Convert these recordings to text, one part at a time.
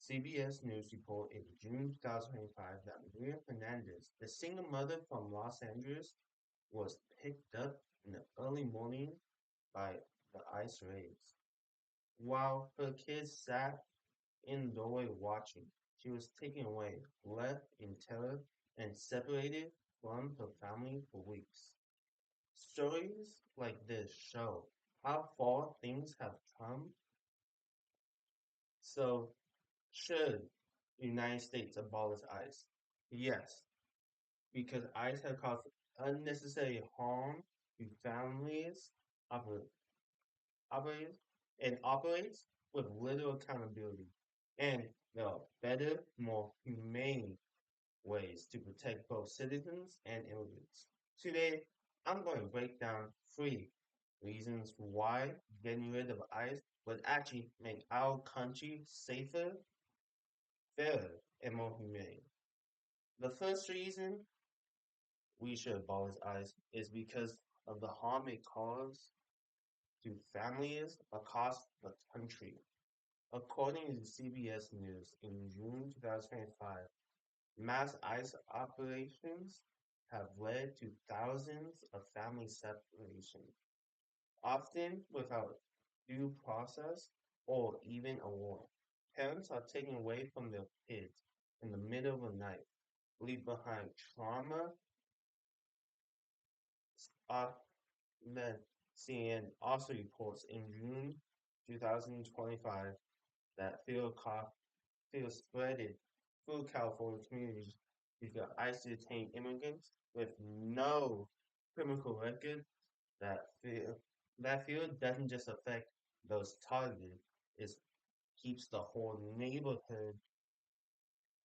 CBS News report in June 2025 that Maria Fernandez, the single mother from Los Angeles, was picked up in the early morning by the ICE raids. While her kids sat in the doorway watching, she was taken away, left in terror, and separated from her family for weeks. Stories like this show how far things have come. So, should the United States abolish ICE? Yes, because ICE has caused unnecessary harm to families, oper- operators, and operates with little accountability. And there are better, more humane ways to protect both citizens and immigrants. Today, I'm going to break down three reasons why getting rid of ICE would actually make our country safer, fairer, and more humane. The first reason we should abolish ICE is because of the harm it causes to families across the country. According to CBS News in June 2025, mass ICE operations have led to thousands of family separations, often without due process or even a warrant. Parents are taken away from their kids in the middle of the night, leave behind trauma. Then CNN also reports in June 2025 that fear spreaded through California communities because ICE detained immigrants with no criminal record. That fear, that fear doesn't just affect those targeted; it keeps the whole neighborhood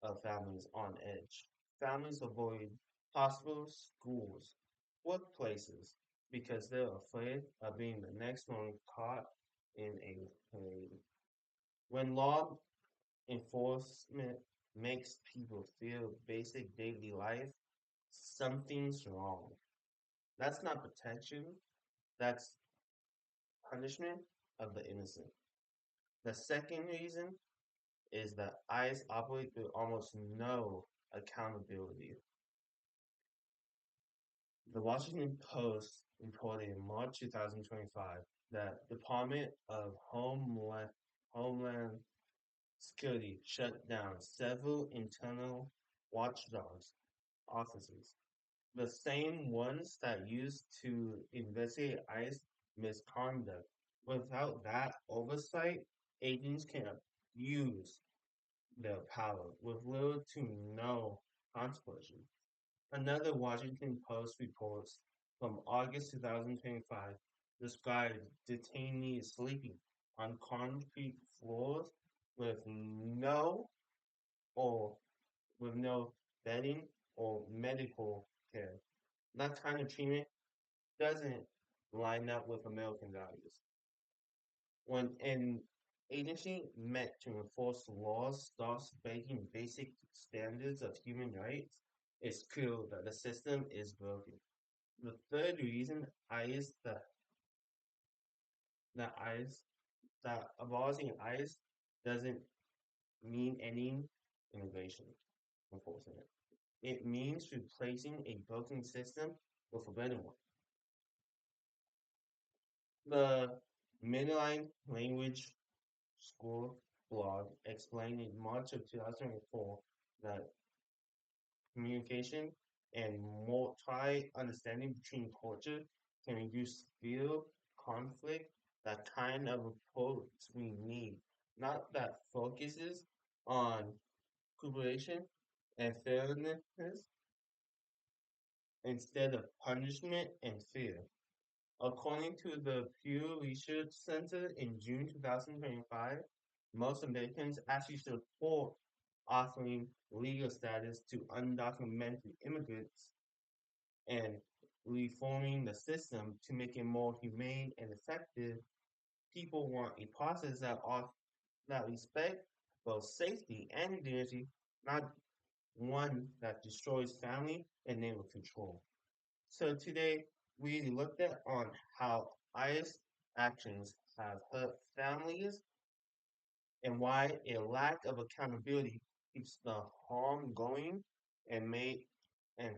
of families on edge. Families avoid hospitals, schools, workplaces because they're afraid of being the next one caught in a raid. When law enforcement makes people feel basic daily life, something's wrong. That's not protection, that's punishment of the innocent. The second reason is that ICE operate with almost no accountability. The Washington Post reported in March 2025 that Department of Homeland Security shut down several internal watchdogs offices, the same ones that used to investigate ICE misconduct. Without that oversight, agents can abuse their power with little to no consequences. Another Washington Post report from August 2025 described detainees sleeping on concrete floors with or no bedding or medical care. That kind of treatment doesn't line up with American values. When an agency meant to enforce laws starts breaking basic standards of human rights, it's clear that the system is broken. The third reason is that ICE that abolishing ICE doesn't mean ending immigration enforcement. It means replacing a broken system with a better one. The Midline Language School blog explained in March of 2004 that communication and multi-understanding between cultures can reduce fear, conflict, that kind of approach we need, not that focuses on cooperation and fairness instead of punishment and fear. According to the Pew Research Center in June 2025, most Americans actually support offering legal status to undocumented immigrants and reforming the system to make it more humane and effective. People want a process that respects both safety and dignity, not one that destroys family and neighbor control. So today we looked at on how ICE actions have hurt families and why a lack of accountability keeps the harm going, and made and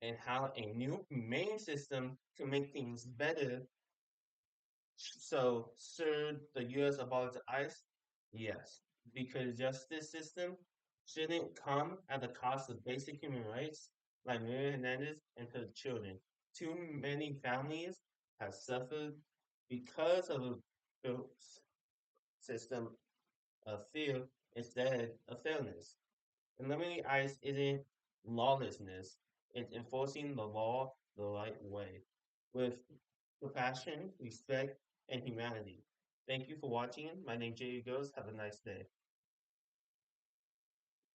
and how a new humane system to make things better. So, should the U.S. abolish ICE? Yes, because justice system shouldn't come at the cost of basic human rights, like Maria Hernandez and her children. Too many families have suffered because of the system of fear instead of fairness. Eliminating ICE isn't lawlessness; it's enforcing the law the right way, with compassion, respect, and humanity. Thank you for watching. My name is Jay Ghost. Have a nice day.